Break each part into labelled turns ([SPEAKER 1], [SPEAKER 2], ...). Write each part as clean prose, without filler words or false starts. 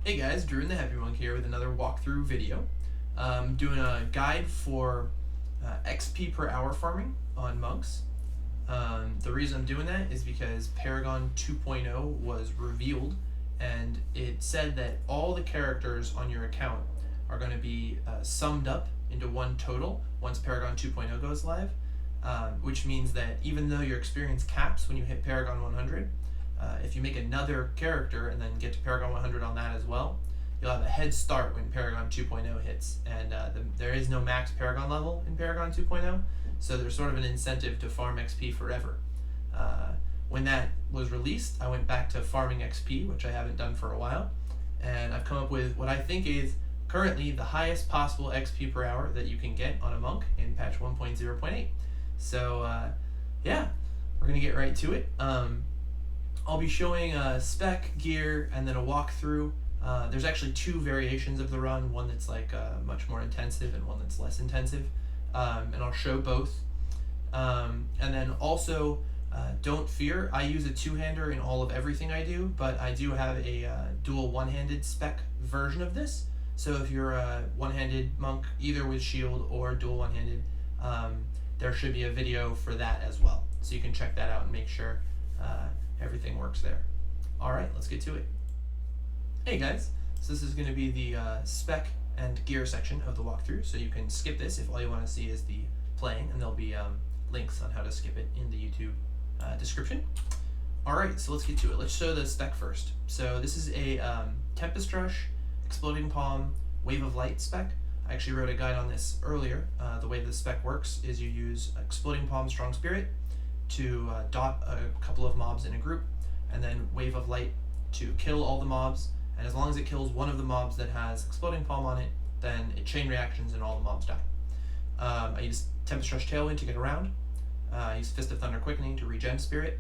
[SPEAKER 1] Hey guys, Druin the Heavy Monk here with another walkthrough video. Doing a guide for XP per hour farming on monks. The reason I'm doing that is because Paragon 2.0 was revealed, and it said that all the characters on your account are going to be summed up into one total once Paragon 2.0 goes live, which means that even though your experience caps when you hit Paragon 100, if you make another character and then get to Paragon 100 on that as well, you'll have a head start when Paragon 2.0 hits. And there is no max Paragon level in Paragon 2.0, so there's sort of an incentive to farm XP forever. When that was released, I went back to farming XP, which I haven't done for a while, and I've come up with what I think is currently the highest possible XP per hour that you can get on a monk in patch 1.0.8. So yeah, we're going to get right to it. I'll be showing spec, gear, and then a walkthrough. There's actually two variations of the run, one that's like much more intensive and one that's less intensive, and I'll show both. And then also, don't fear, I use a two-hander in all of everything I do, but I do have a dual one-handed spec version of this. So if you're a one-handed monk, either with shield or dual one-handed, there should be a video for that as well. So you can check that out and make sure everything works there. Alright, let's get to it. Hey guys, so this is going to be the spec and gear section of the walkthrough, so you can skip this if all you want to see is the playing, and there'll be links on how to skip it in the YouTube description. Alright, so let's get to it. Let's show the spec first. So this is a Tempest Rush, Exploding Palm, Wave of Light spec. I actually wrote a guide on this earlier. The way the spec works is you use Exploding Palm, Strong Spirit to dot a couple of mobs in a group, and then Wave of Light to kill all the mobs, and as long as it kills one of the mobs that has Exploding Palm on it, then it chain reactions and all the mobs die. I use Tempest Rush Tailwind to get around. I use Fist of Thunder Quickening to regen spirit,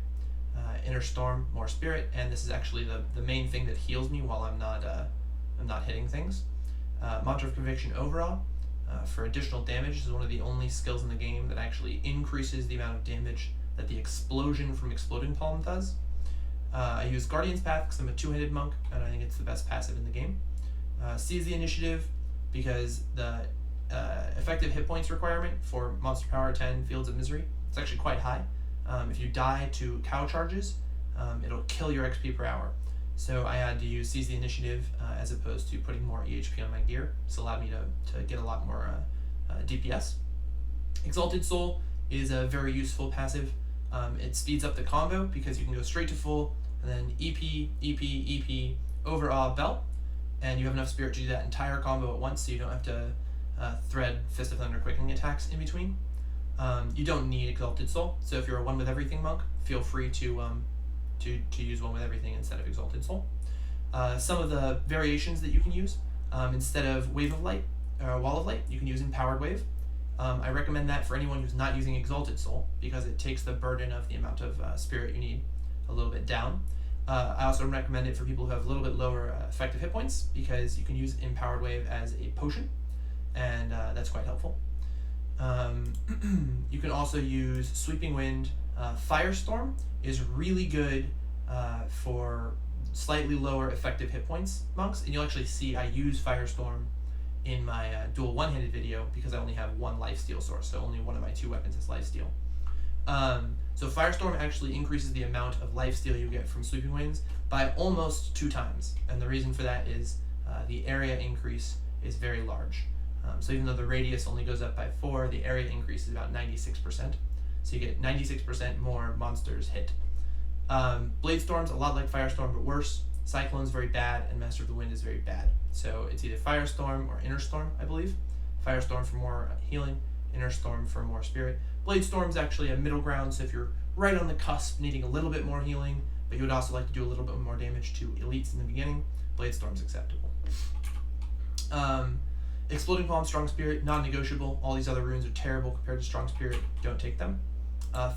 [SPEAKER 1] Inner Storm, more spirit, and this is actually the main thing that heals me while I'm not hitting things. Mantra of Conviction Overall for additional damage. This is one of the only skills in the game that actually increases the amount of damage that the explosion from Exploding Palm does. I use Guardian's Path because I'm a two-handed monk, and I think it's the best passive in the game. Seize the Initiative because the effective hit points requirement for Monster Power 10 Fields of Misery is actually quite high. If you die to cow charges, it'll kill your XP per hour. So I had to use Seize the Initiative as opposed to putting more EHP on my gear. This allowed me to get a lot more DPS. Exalted Soul is a very useful passive. It speeds up the combo because you can go straight to full, and then EP, EP, EP, Overawe, Belt, and you have enough spirit to do that entire combo at once, so you don't have to thread Fist of Thunder Quickening attacks in between. You don't need Exalted Soul, so if you're a one with everything monk, feel free to use one with everything instead of Exalted Soul. Some of the variations that you can use, instead of Wave of Light or Wall of Light, you can use Empowered Wave. I recommend that for anyone who's not using Exalted Soul because it takes the burden of the amount of spirit you need a little bit down. I also recommend it for people who have a little bit lower effective hit points because you can use Empowered Wave as a potion, and that's quite helpful. You can also use Sweeping Wind. Firestorm is really good for slightly lower effective hit points monks, and you'll actually see I use Firestorm in my dual one-handed video because I only have one lifesteal source, so only one of my two weapons is lifesteal. So Firestorm actually increases the amount of lifesteal you get from Sweeping Winds by almost 2 times, and the reason for that is the area increase is very large. So even though the radius only goes up by 4, the area increase is about 96%, so you get 96% more monsters hit. Blade Storm's a lot like Firestorm but worse. Cyclone's very bad, and Master of the Wind is very bad. So it's either Firestorm or Inner Storm, I believe. Firestorm for more healing, Inner Storm for more spirit. Blade Storm's actually a middle ground, so if you're right on the cusp needing a little bit more healing, but you would also like to do a little bit more damage to elites in the beginning, Blade Storm's acceptable. Exploding Palm, Strong Spirit, non-negotiable. All these other runes are terrible compared to Strong Spirit. Don't take them.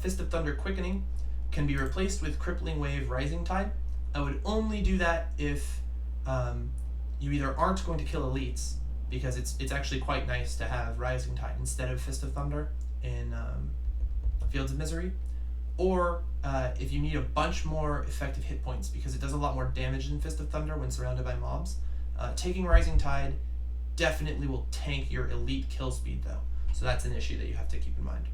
[SPEAKER 1] Fist of Thunder Quickening can be replaced with Crippling Wave, Rising Tide. I would only do that if you either aren't going to kill elites, because it's actually quite nice to have Rising Tide instead of Fist of Thunder in Fields of Misery, or if you need a bunch more effective hit points, because it does a lot more damage than Fist of Thunder when surrounded by mobs. Taking Rising Tide definitely will tank your elite kill speed though, so that's an issue that you have to keep in mind.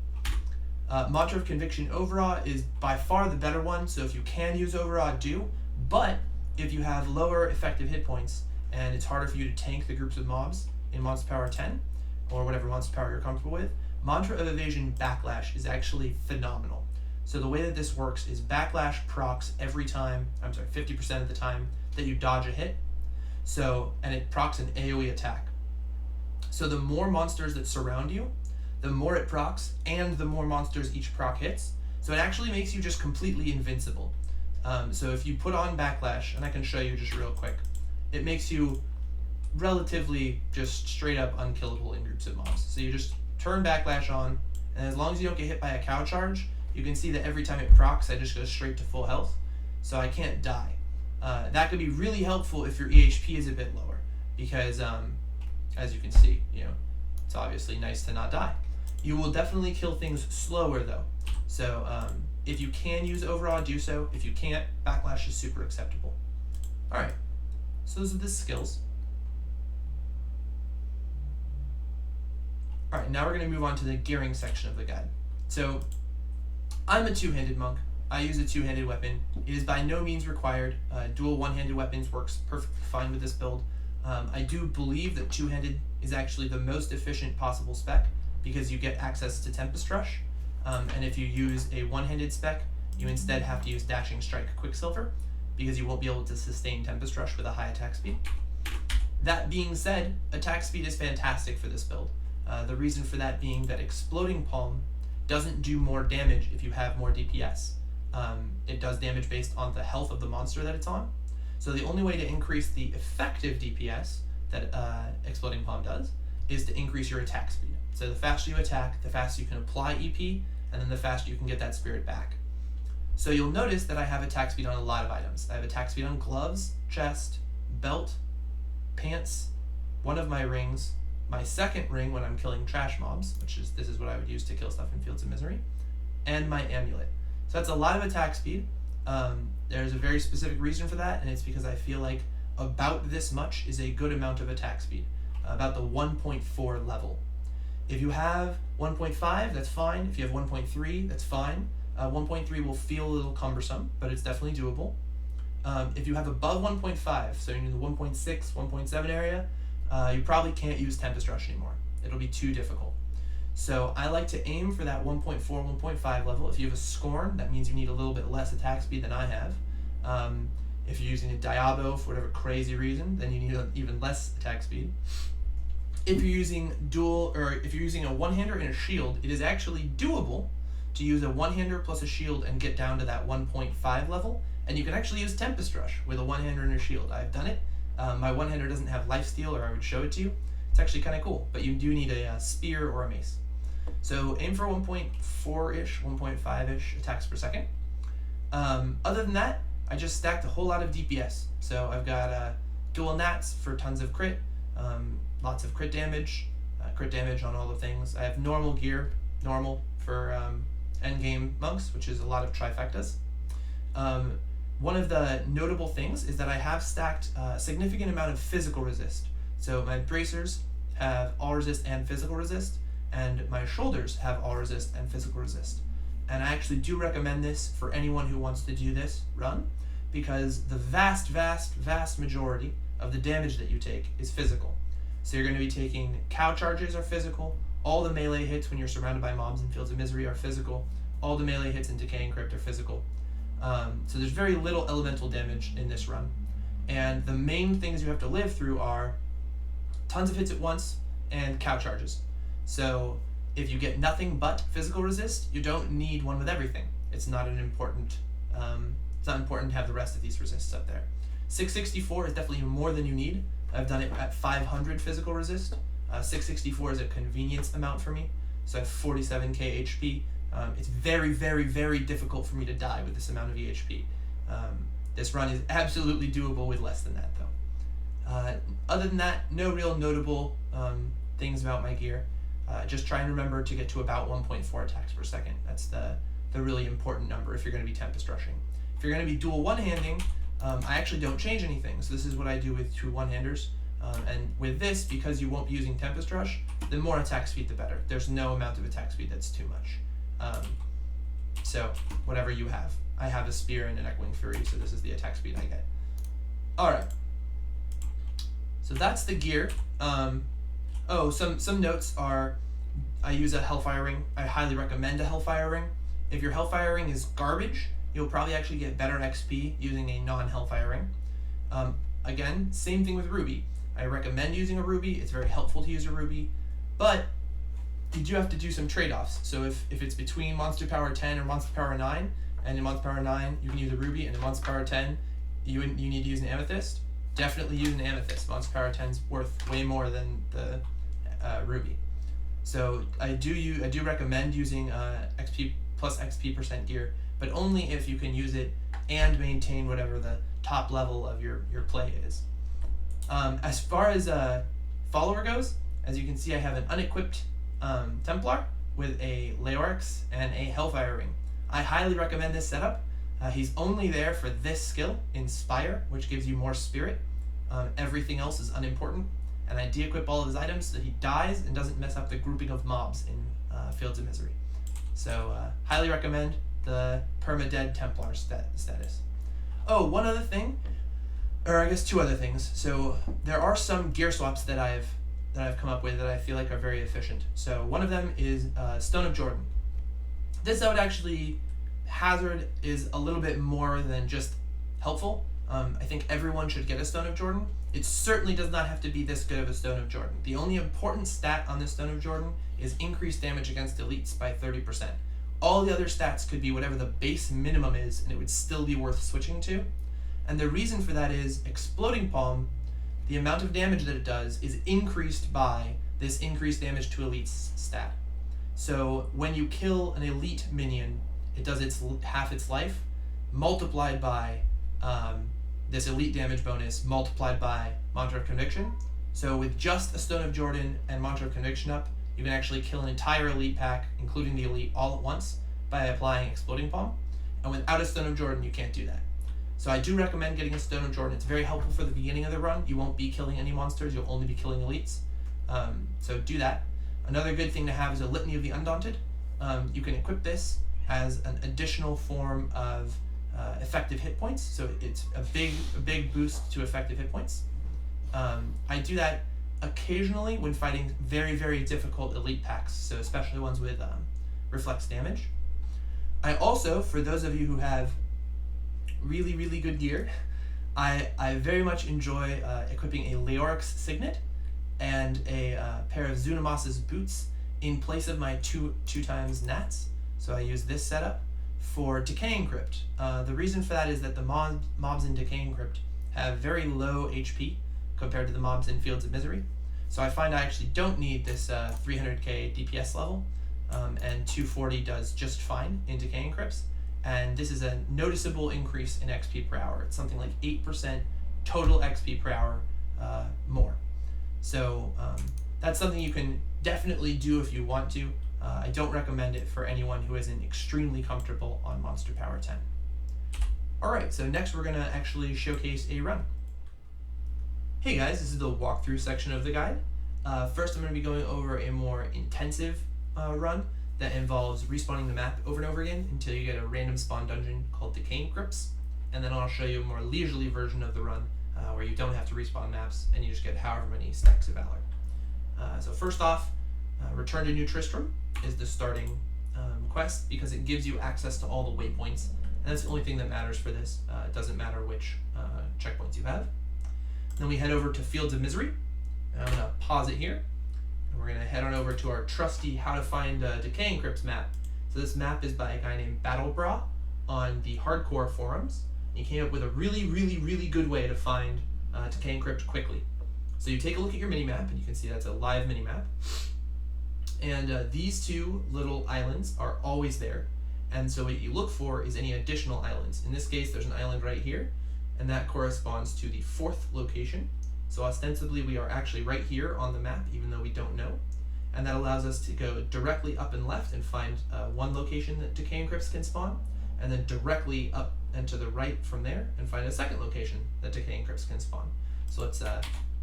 [SPEAKER 1] Mantra of Conviction Overawe is by far the better one, so if you can use Overawe, do, but if you have lower effective hit points and it's harder for you to tank the groups of mobs in Monster Power 10, or whatever Monster Power you're comfortable with, Mantra of Evasion Backlash is actually phenomenal. So the way that this works is Backlash procs every time, 50% of the time that you dodge a hit, and it procs an AoE attack. So the more monsters that surround you, the more it procs, and the more monsters each proc hits. So it actually makes you just completely invincible. So if you put on Backlash, and I can show you just real quick, it makes you relatively just straight up unkillable in groups of mobs. So you just turn Backlash on, and as long as you don't get hit by a cow charge, you can see that every time it procs, I just go straight to full health, so I can't die. That could be really helpful if your EHP is a bit lower, because as you can see, it's obviously nice to not die. You will definitely kill things slower though. So if you can use Overawe, do so. If you can't, Backlash is super acceptable. Alright, so those are the skills. Alright, now we're going to move on to the gearing section of the guide. So I'm a two-handed monk. I use a two-handed weapon. It is by no means required. Dual one-handed weapons works perfectly fine with this build. I do believe that two-handed is actually the most efficient possible spec, because you get access to Tempest Rush, and if you use a one-handed spec, you instead have to use Dashing Strike Quicksilver, because you won't be able to sustain Tempest Rush with a high attack speed. That being said, attack speed is fantastic for this build. The reason for that being that Exploding Palm doesn't do more damage if you have more DPS. It does damage based on the health of the monster that it's on. So the only way to increase the effective DPS that Exploding Palm does is to increase your attack speed. So the faster you attack, the faster you can apply EP, and then the faster you can get that spirit back. So you'll notice that I have attack speed on a lot of items. I have attack speed on gloves, chest, belt, pants, one of my rings, my second ring when I'm killing trash mobs, this is what I would use to kill stuff in Fields of Misery, and my amulet. So that's a lot of attack speed. There's a very specific reason for that, and it's because I feel like about this much is a good amount of attack speed, about the 1.4 level. If you have 1.5, that's fine. If you have 1.3, that's fine. 1.3 will feel a little cumbersome, but it's definitely doable. If you have above 1.5, so you're in the 1.6, 1.7 area, you probably can't use Tempest Rush anymore. It'll be too difficult. So I like to aim for that 1.4, 1.5 level. If you have a Scorn, that means you need a little bit less attack speed than I have. If you're using a Diablo for whatever crazy reason, then you need even less attack speed. If you're using if you're using a one-hander and a shield, it is actually doable to use a one-hander plus a shield and get down to that 1.5 level, and you can actually use Tempest Rush with a one-hander and a shield. I've done it. My one-hander doesn't have lifesteal, or I would show it to you. It's actually kind of cool, but you do need a spear or a mace. So aim for 1.4-ish, 1.5-ish attacks per second. Other than that, I just stacked a whole lot of DPS. So I've got dual nats for tons of crit, lots of crit damage on all the things. I have normal gear, normal for endgame monks, which is a lot of trifectas. One of the notable things is that I have stacked a significant amount of physical resist. So my bracers have all resist and physical resist, and my shoulders have all resist and physical resist. And I actually do recommend this for anyone who wants to do this run, because the vast, vast, vast majority of the damage that you take is physical. So you're going to be taking cow charges are physical, all the melee hits when you're surrounded by mobs in Fields of Misery are physical, all the melee hits in Decaying Crypt are physical. So there's very little elemental damage in this run. And the main things you have to live through are tons of hits at once and cow charges. So if you get nothing but physical resist, you don't need one with everything. It's not important to have the rest of these resists up there. 664 is definitely more than you need. I've done it at 500 physical resist. 664 is a convenience amount for me. So I have 47k HP. It's very, very, very difficult for me to die with this amount of EHP. This run is absolutely doable with less than that, though. Other than that, no real notable things about my gear. Just try and remember to get to about 1.4 attacks per second. That's the really important number if you're going to be Tempest Rushing. If you're going to be dual one-handing, I actually don't change anything. So this is what I do with 2 one-handers. And with this, because you won't be using Tempest Rush, the more attack speed the better. There's no amount of attack speed that's too much. So whatever you have. I have a Spear and an Echoing Fury, so this is the attack speed I get. Alright. So that's the gear. Some notes are, I use a Hellfire Ring. I highly recommend a Hellfire Ring. If your Hellfire Ring is garbage, you'll probably actually get better XP using a non-Hellfire Ring. Again, same thing with Ruby. I recommend using a Ruby. It's very helpful to use a Ruby, but you do have to do some trade-offs. So if it's between Monster Power 10 or Monster Power 9, and in Monster Power 9 you can use a Ruby, and in Monster Power 10 you need to use an Amethyst, definitely use an Amethyst. Monster Power 10 is worth way more than the Ruby. So I do recommend using XP plus XP % gear, but only if you can use it and maintain whatever the top level of your play is. As far as follower goes, as you can see, I have an unequipped Templar with a Leorix and a Hellfire Ring. I highly recommend this setup. He's only there for this skill, Inspire, which gives you more spirit. Everything else is unimportant, and I de-equip all of his items so that he dies and doesn't mess up the grouping of mobs in Fields of Misery. So highly recommend the perma-dead Templar status. Oh, one other thing, or I guess 2 other things. So there are some gear swaps that I've come up with that I feel like are very efficient. So one of them is Stone of Jordan. This I would actually hazard is a little bit more than just helpful. I think everyone should get a Stone of Jordan. It certainly does not have to be this good of a Stone of Jordan. The only important stat on this Stone of Jordan is increased damage against elites by 30%. All the other stats could be whatever the base minimum is, and it would still be worth switching to. And the reason for that is Exploding Palm, the amount of damage that it does is increased by this increased damage to elites stat. So when you kill an elite minion, it does half its life, multiplied by this elite damage bonus, multiplied by Mantra of Conviction. So with just a Stone of Jordan and Mantra of Conviction up, you can actually kill an entire elite pack, including the elite, all at once by applying Exploding Palm. And without a Stone of Jordan, you can't do that. So I do recommend getting a Stone of Jordan. It's very helpful for the beginning of the run. You won't be killing any monsters, you'll only be killing elites. So do that. Another good thing to have is a Litany of the Undaunted. You can equip this as an additional form of effective hit points, so it's a big boost to effective hit points. I do that occasionally when fighting very, very difficult elite packs, so especially ones with reflex damage. I also, for those of you who have really, really good gear, I very much enjoy equipping a Leorix Signet and a pair of Zunamas's boots in place of my 2x Nats. So I use this setup for Decaying Crypt. The reason for that is that the mobs in Decaying Crypt have very low HP compared to the mobs in Fields of Misery. So I find I actually don't need this 300k DPS level, and 240 does just fine in Decaying Crypts. And this is a noticeable increase in XP per hour. It's something like 8% total XP per hour more. So that's something you can definitely do if you want to. I don't recommend it for anyone who isn't extremely comfortable on Monster Power 10. Alright, so next we're going to actually showcase a run. Hey guys, this is the walkthrough section of the guide. First I'm going to be going over a more intensive run that involves respawning the map over and over again until you get a random spawn dungeon called Decaying Crypts, and then I'll show you a more leisurely version of the run where you don't have to respawn maps and you just get however many stacks of Valor. So first off, Return to New Tristram is the starting quest because it gives you access to all the waypoints, and that's the only thing that matters for this. It doesn't matter which checkpoints you have. Then we head over to Fields of Misery. I'm going to pause it here, and we're going to head on over to our trusty How to Find Decaying Crypts map. So this map is by a guy named Battlebra on the hardcore forums. He came up with a really, really, really good way to find Decaying Crypt quickly. So you take a look at your minimap, and you can see that's a live minimap. And these two little islands are always there. And so what you look for is any additional islands. In this case, there's an island right here, and that corresponds to the 4th location. So ostensibly, we are actually right here on the map, even though we don't know. And that allows us to go directly up and left and find one location that Decaying Crypts can spawn, and then directly up and to the right from there and find a second location that Decaying Crypts can spawn. So let's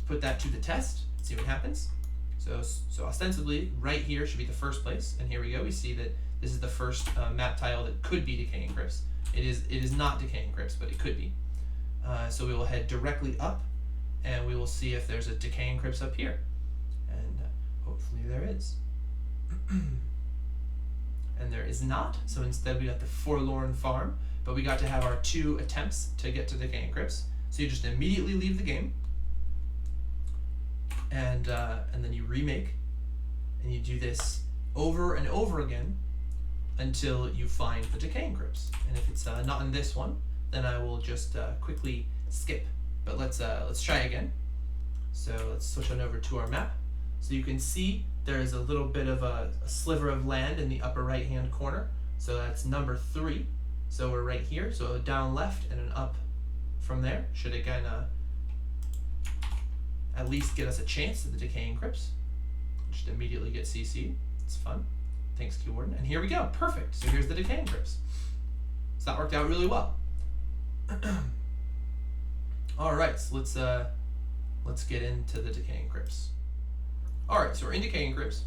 [SPEAKER 1] put that to the test, see what happens. So ostensibly, right here should be the first place, and here we go. We see that this is the first map tile that could be Decaying Crypts. It is not Decaying Crypts, but it could be. So we will head directly up, and we will see if there's a Decaying Crypts up here. And hopefully there is. And there is not, so instead we got the Forlorn Farm, but we got to have our 2 attempts to get to Decaying Crypts. So you just immediately leave the game, and then you remake, and you do this over and over again until you find the Decaying Crypts. And if it's not in this one, then I will just quickly skip. But let's try again. So let's switch on over to our map. So you can see there is a little bit of a sliver of land in the upper right hand corner. So that's number 3. So we're right here. So down left and an up from there should again at least get us a chance at the Decaying Crypts. Just immediately get CC'd. It's fun. Thanks, Q-Warden. And here we go. Perfect. So here's the Decaying Crypts. So that worked out really well. All right, so let's get into the Decaying Crypts. All right, so we're in Decaying Crypts.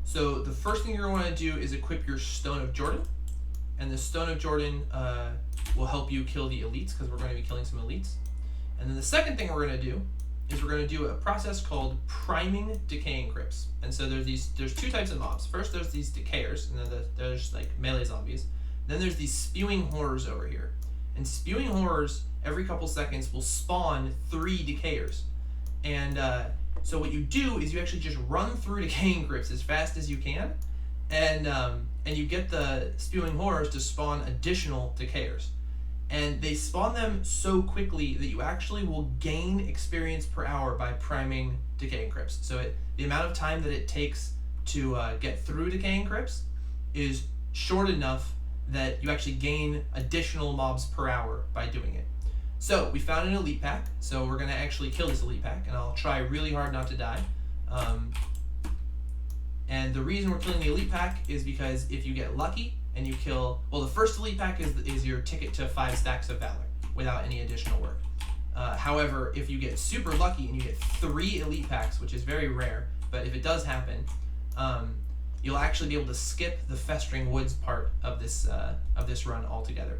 [SPEAKER 1] So the first thing you're going to want to do is equip your Stone of Jordan, and the Stone of Jordan will help you kill the elites, because we're going to be killing some elites. And then the second thing we're going to do is we're going to do a process called priming Decaying Crypts. And so there's 2 types of mobs. First, there's these Decayers, and then there's like melee zombies. Then there's these Spewing Horrors over here. And Spewing Horrors, every couple seconds, will spawn 3 Decayers. And so what you do is you actually just run through Decaying Crypts as fast as you can, and you get the Spewing Horrors to spawn additional Decayers. And they spawn them so quickly that you actually will gain experience per hour by priming Decaying Crypts. So the amount of time that it takes to get through Decaying Crypts is short enough that you actually gain additional mobs per hour by doing it. So we found an elite pack, so we're going to actually kill this elite pack, and I'll try really hard not to die. And the reason we're killing the elite pack is because if you get lucky and you kill, well, the first elite pack is your ticket to 5 stacks of Valor without any additional work. However, if you get super lucky and you get 3 elite packs, which is very rare, but if it does happen, you'll actually be able to skip the Festering Woods part of this run altogether.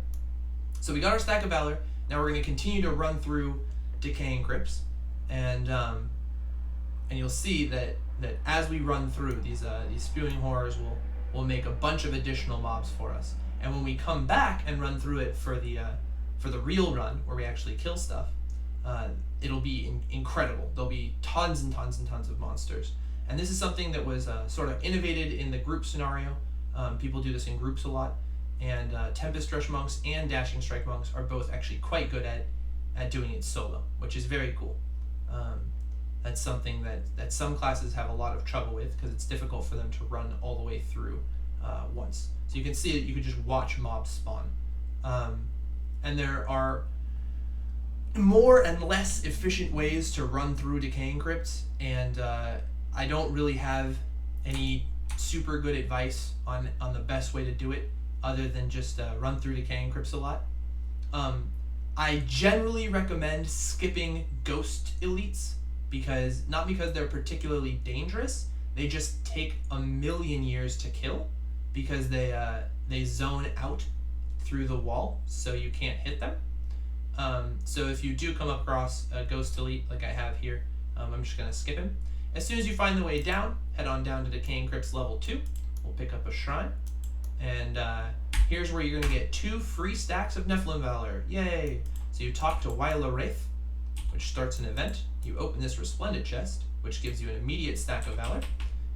[SPEAKER 1] So we got our stack of Valor. Now we're going to continue to run through Decaying Crypts, and you'll see that as we run through these Spewing Horrors will make a bunch of additional mobs for us. And when we come back and run through it for the real run where we actually kill stuff, it'll be incredible. There'll be tons and tons and tons of monsters. And this is something that was sort of innovated in the group scenario. People do this in groups a lot. And Tempest Rush Monks and Dashing Strike Monks are both actually quite good at doing it solo, which is very cool. That's something that some classes have a lot of trouble with because it's difficult for them to run all the way through once. So you can see that you can just watch mobs spawn. And there are more and less efficient ways to run through Decaying Crypts, and I don't really have any super good advice on the best way to do it other than just run through Decaying Crypts a lot. I generally recommend skipping Ghost Elites, not because they're particularly dangerous, they just take a million years to kill because they zone out through the wall so you can't hit them. So if you do come across a Ghost Elite like I have here, I'm just going to skip him. As soon as you find the way down, head on down to Decaying Crypts level 2. We'll pick up a shrine. And here's where you're going to get 2 free stacks of Nephilim Valor. Yay! So you talk to Wyla Wraith, which starts an event. You open this Resplendent chest, which gives you an immediate stack of Valor.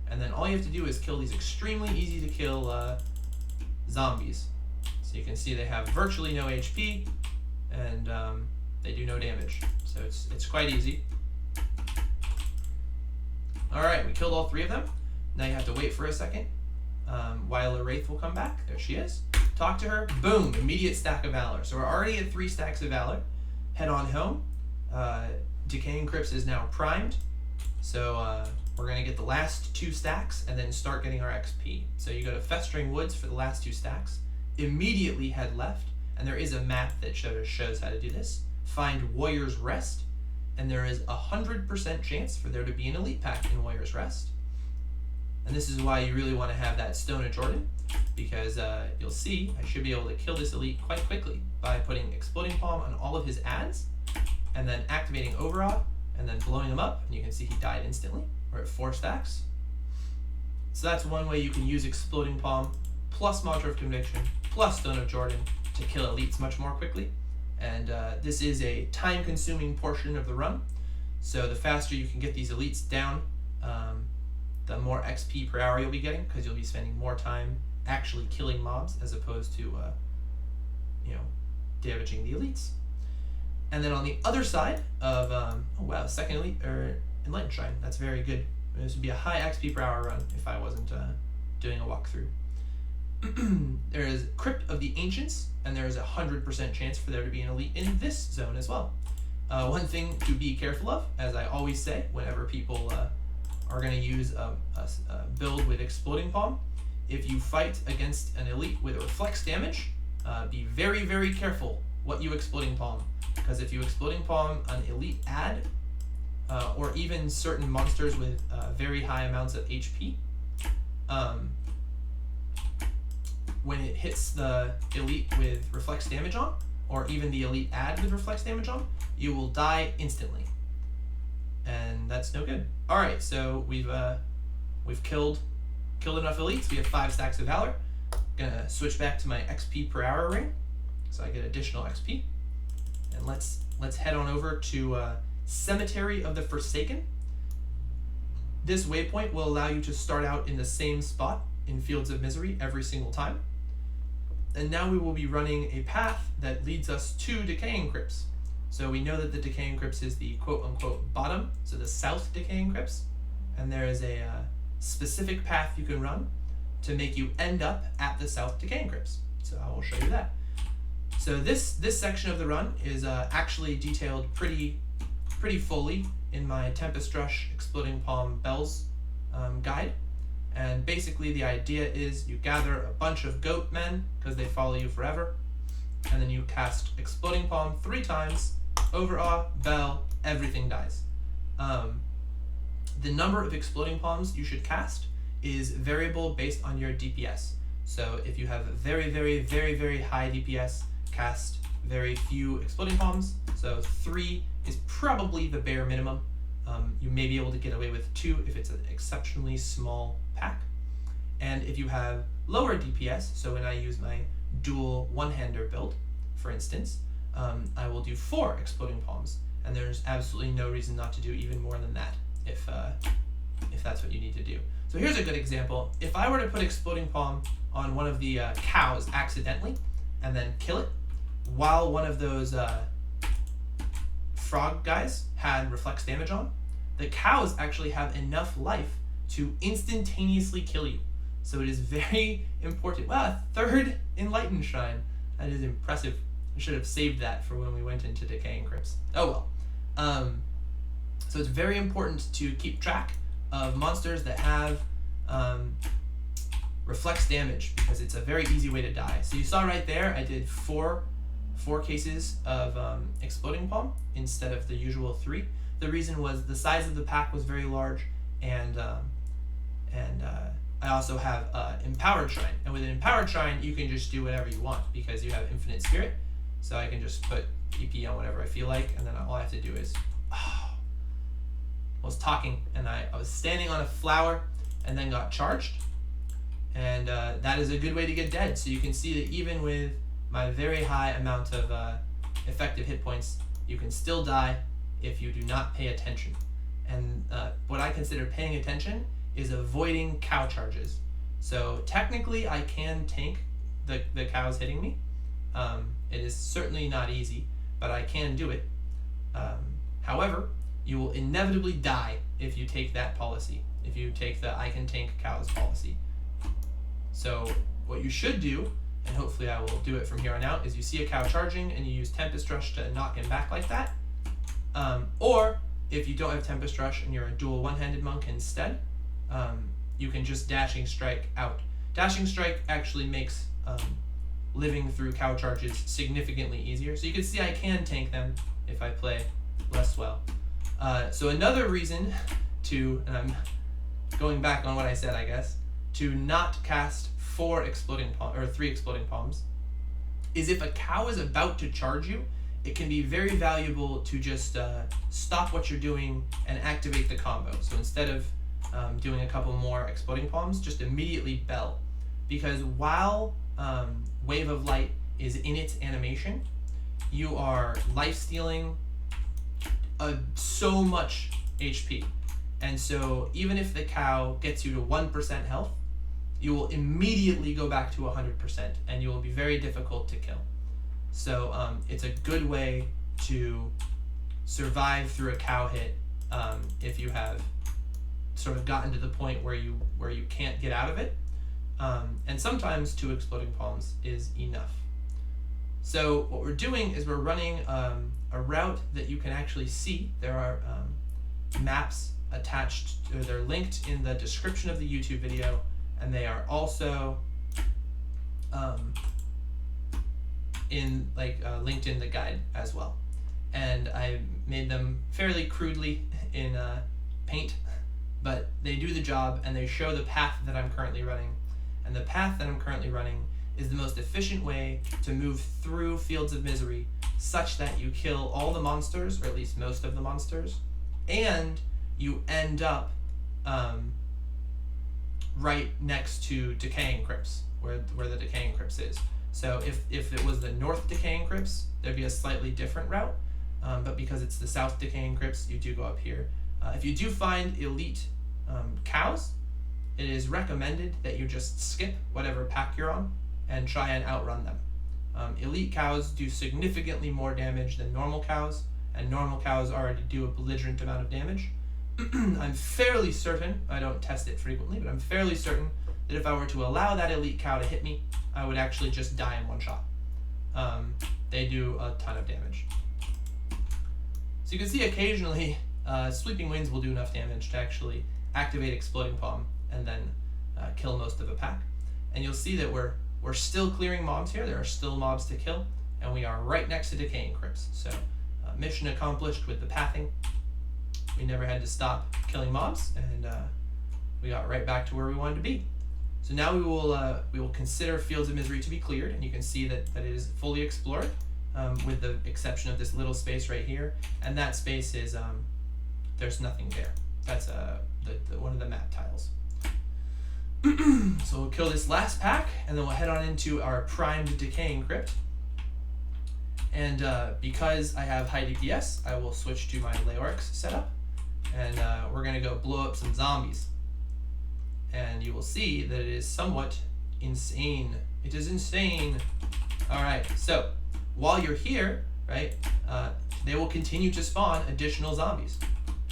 [SPEAKER 1] And then all you have to do is kill these extremely easy to kill zombies. So you can see they have virtually no HP, and they do no damage. So it's quite easy. Alright, we killed all 3 of them. Now you have to wait for a second. Wyla Wraith will come back. There she is. Talk to her. Boom! Immediate stack of Valor. So we're already at 3 stacks of Valor. Head on home. Decaying Crypts is now primed. So we're going to get the last 2 stacks and then start getting our XP. So you go to Festering Woods for the last 2 stacks. immediately head left, and there is a map that shows how to do this. Find Warrior's Rest, and there is 100% chance for there to be an elite pack in Warrior's Rest. And this is why you really want to have that Stone of Jordan, because you'll see I should be able to kill this elite quite quickly by putting Exploding Palm on all of his ads, and then activating Overawed, and then blowing him up, and you can see he died instantly, or at 4 stacks. So that's one way you can use Exploding Palm, plus Mantra of Conviction, plus Stone of Jordan to kill elites much more quickly. And this is a time-consuming portion of the run, so the faster you can get these elites down, the more XP per hour you'll be getting, because you'll be spending more time actually killing mobs as opposed to, damaging the elites. And then on the other side of, oh wow, second elite, or Enlightened Shrine, that's very good. This would be a high XP per hour run if I wasn't doing a walkthrough. There is Crypt of the Ancients, and there is 100% chance for there to be an elite in this zone as well. One thing to be careful of, as I always say, whenever people are going to use a build with Exploding Palm, if you fight against an elite with reflex damage, be very, very careful what you Exploding Palm, because if you Exploding Palm an elite ad, or even certain monsters with very high amounts of HP, when it hits the elite with reflex damage on, or even the elite ad with reflex damage on, you will die instantly, and that's no good. All right, so we've killed enough elites. We have 5 stacks of Valor. Gonna switch back to my XP per hour ring, so I get additional XP, and let's head on over to Cemetery of the Forsaken. This waypoint will allow you to start out in the same spot in Fields of Misery every single time. And now we will be running a path that leads us to Decaying Crypts. So we know that the Decaying Crypts is the quote-unquote bottom, so the south Decaying Crypts, and there is a specific path you can run to make you end up at the south Decaying Crypts. So I will show you that. So this section of the run is actually detailed pretty fully in my Tempest Rush Exploding Palm Bells guide. And basically the idea is you gather a bunch of goat men, because they follow you forever, and then you cast Exploding Palm 3 times, Overawe, Bell, everything dies. The number of Exploding Palms you should cast is variable based on your DPS. So if you have very, very, very, very high DPS, cast very few Exploding Palms. So 3 is probably the bare minimum. You may be able to get away with 2 if it's an exceptionally small pack. And if you have lower DPS, so when I use my dual one-hander build, for instance, I will do 4 Exploding Palms, and there's absolutely no reason not to do even more than that if that's what you need to do. So here's a good example. If I were to put Exploding Palm on one of the cows accidentally, and then kill it, while one of those frog guys had reflex damage on, the cows actually have enough life to instantaneously kill you. So it is very important. Wow, 3rd Enlightened Shrine. That is impressive. I should have saved that for when we went into Decaying Crypts. Oh well. So it's very important to keep track of monsters that have reflex damage, because it's a very easy way to die. So you saw right there, I did 4 cases of Exploding Palm instead of the usual 3. The reason was the size of the pack was very large, and I also have Empowered Shrine. And with an Empowered Shrine, you can just do whatever you want, because you have Infinite Spirit. So I can just put PP on whatever I feel like, and then all I have to do is, I was talking, and I was standing on a flower, and then got charged. And that is a good way to get dead. So you can see that even with my very high amount of effective hit points, you can still die if you do not pay attention. And what I consider paying attention is avoiding cow charges. So technically I can tank the cows hitting me. It is certainly not easy, but I can do it. However, you will inevitably die if you take that policy, if you take the I can tank cows policy. So what you should do, and hopefully I will do it from here on out, is you see a cow charging and you use Tempest Rush to knock him back like that. Or if you don't have Tempest Rush and you're a dual one-handed monk instead, you can just Dashing Strike out. Dashing Strike actually makes living through cow charges significantly easier. So you can see I can tank them if I play less well. So another reason to, and I'm going back on what I said, I guess, to not cast 3 exploding palms, is if a cow is about to charge you, it can be very valuable to just stop what you're doing and activate the combo. So instead of doing a couple more exploding palms, just immediately bell. Because while Wave of Light is in its animation, you are lifestealing so much HP. And so even if the cow gets you to 1% health, you will immediately go back to 100% and you will be very difficult to kill. So it's a good way to survive through a cow hit if you have sort of gotten to the point where you can't get out of it. And sometimes 2 exploding palms is enough. So what we're doing is we're running a route that you can actually see. There are maps attached, or they're linked in the description of the YouTube video, and they are also linked in the guide as well. And I made them fairly crudely in Paint, but they do the job and they show the path that I'm currently running. And the path that I'm currently running is the most efficient way to move through Fields of Misery such that you kill all the monsters, or at least most of the monsters, and you end up right next to Decaying Crypts, where the Decaying Crypts is. So if it was the North Decaying Crypts, there'd be a slightly different route, but because it's the South Decaying Crypts, you do go up here. If you do find elite cows, it is recommended that you just skip whatever pack you're on and try and outrun them. Elite cows do significantly more damage than normal cows, and normal cows already do a belligerent amount of damage. I'm fairly certain, I don't test it frequently, but I'm fairly certain that if I were to allow that elite cow to hit me, I would actually just die in one shot. They do a ton of damage. So you can see occasionally Sweeping Winds will do enough damage to actually activate Exploding Palm and then kill most of a pack. And you'll see that we're still clearing mobs here. There are still mobs to kill, and we are right next to Decaying Crypts. So mission accomplished with the pathing. We never had to stop killing mobs, and we got right back to where we wanted to be. So now we will consider Fields of Misery to be cleared, and you can see that it is fully explored, with the exception of this little space right here, and that space is there's nothing there. That's one of the map tiles. So we'll kill this last pack, and then we'll head on into our primed Decaying Crypt. And because I have high DPS, I will switch to my Leorix setup, and we're gonna go blow up some zombies. And you will see that it is somewhat insane. It is insane. All right, so while you're here, right, they will continue to spawn additional zombies.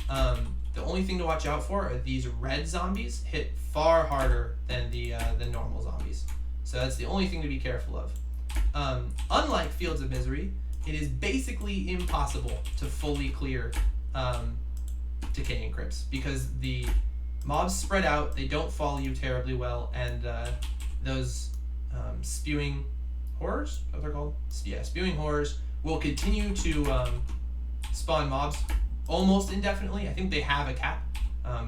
[SPEAKER 1] The only thing to watch out for are these red zombies hit far harder than the normal zombies. So that's the only thing to be careful of. Unlike Fields of Misery, it is basically impossible to fully clear Decaying Crypts because the mobs spread out, they don't follow you terribly well, and those spewing horrors, what they're called? Yeah, spewing horrors will continue to spawn mobs almost indefinitely. I think they have a cap.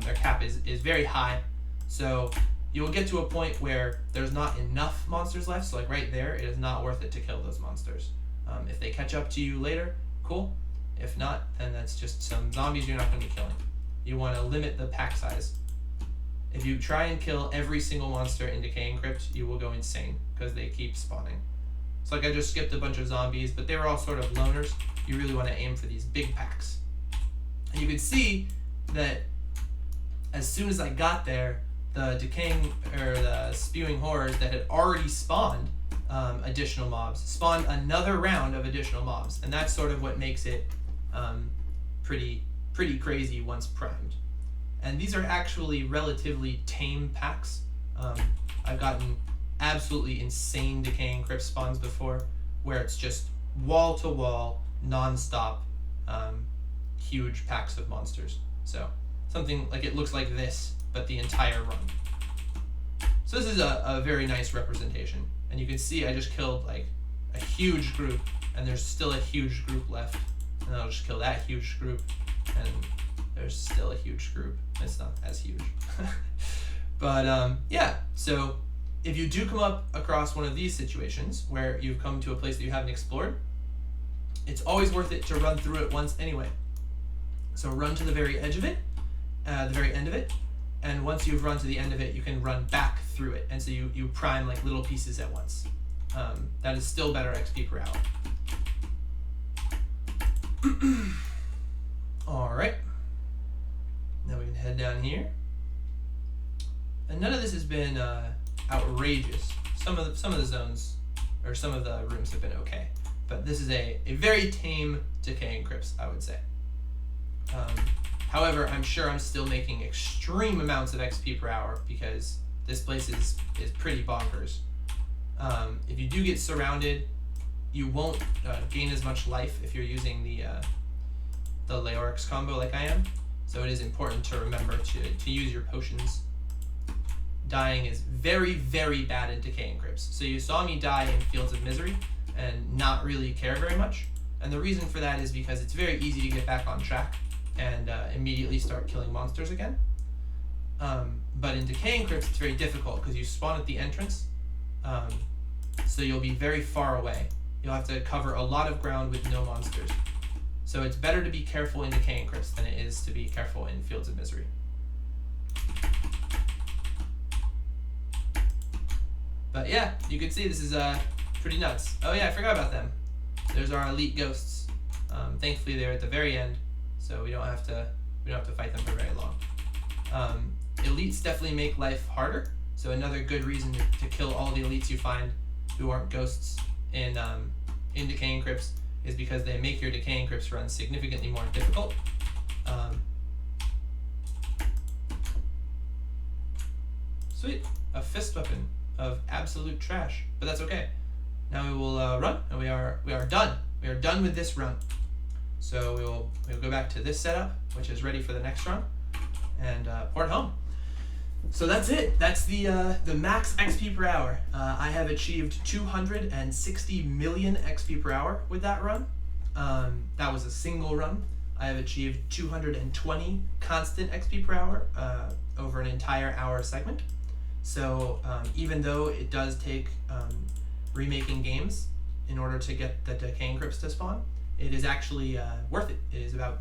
[SPEAKER 1] Their cap is very high, so you'll get to a point where there's not enough monsters left, so like right there, it is not worth it to kill those monsters. If they catch up to you later, cool. If not, then that's just some zombies you're not going to be killing. You want to limit the pack size. If you try and kill every single monster in Decaying Crypt, you will go insane because they keep spawning. It's like I just skipped a bunch of zombies, but they were all sort of loners. You really want to aim for these big packs. And you can see that as soon as I got there, the the spewing horrors that had already spawned additional mobs spawned another round of additional mobs, and that's sort of what makes it pretty crazy once primed. And these are actually relatively tame packs. I've gotten absolutely insane Decaying Crypt spawns before, where it's just wall to wall, non-stop, huge packs of monsters. So something like it looks like this, but the entire run. So this is a very nice representation. And you can see I just killed like a huge group, and there's still a huge group left. And I'll just kill that huge group, and there's still a huge group. It's not as huge. But yeah, so if you do come up across one of these situations where you've come to a place that you haven't explored, it's always worth it to run through it once anyway. So run to the very edge of it, the very end of it, and once you've run to the end of it, you can run back through it, and so you prime like little pieces at once. That is still better XP per hour. Alright, now we can head down here. And none of this has been outrageous. Some of the zones, or some of the rooms have been okay. But this is a very tame Decaying Crypts, I would say. However, I'm sure I'm still making extreme amounts of XP per hour because this place is pretty bonkers. If you do get surrounded, you won't gain as much life if you're using the Leorix combo like I am. So it is important to remember to use your potions. Dying is very, very bad in Decaying Crypts. So you saw me die in Fields of Misery and not really care very much. And the reason for that is because it's very easy to get back on track and immediately start killing monsters again. But in Decaying Crypts, it's very difficult because you spawn at the entrance. So you'll be very far away. You'll have to cover a lot of ground with no monsters. So it's better to be careful in Decaying Crypts than it is to be careful in Fields of Misery. But yeah, you can see this is pretty nuts. Oh yeah, I forgot about them. There's our elite ghosts. Thankfully they're at the very end, so we don't have to fight them for very long. Elites definitely make life harder. So another good reason to kill all the elites you find who aren't ghosts in Decaying Crypts is because they make your Decaying Crypts run significantly more difficult. Sweet, a fist weapon of absolute trash, but that's okay. Now we will run, and we are done. We are done with this run. So we'll go back to this setup, which is ready for the next run, and port home. So that's it. That's the max XP per hour. I have achieved 260 million XP per hour with that run. That was a single run. I have achieved 220 constant XP per hour over an entire hour segment. So even though it does take remaking games in order to get the Decaying Crypts to spawn, it is actually worth it. It is about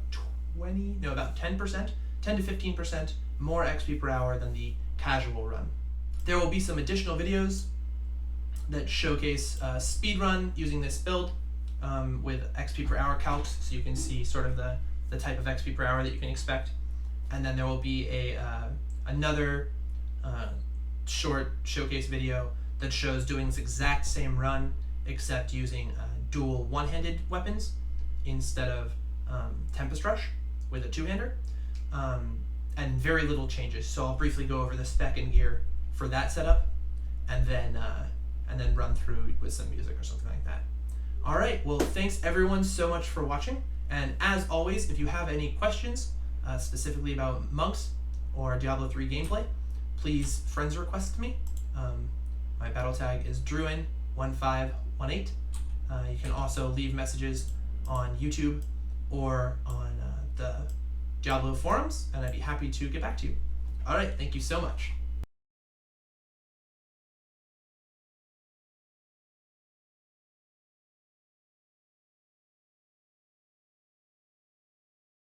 [SPEAKER 1] 10%, 10 to 15% more XP per hour than the casual run. There will be some additional videos that showcase speedrun using this build with XP per hour calcs, so you can see sort of the type of XP per hour that you can expect. And then there will be another short showcase video that shows doing this exact same run except using dual one-handed weapons instead of Tempest Rush with a two-hander, and very little changes. So I'll briefly go over the spec and gear for that setup, and then run through with some music or something like that. All right, well, thanks everyone so much for watching, and as always, if you have any questions specifically about monks or Diablo 3 gameplay, please friends request me. My battle tag is Druin1518. You can also leave messages on YouTube or on the Diablo forums, and I'd be happy to get back to you. All right, thank you so much.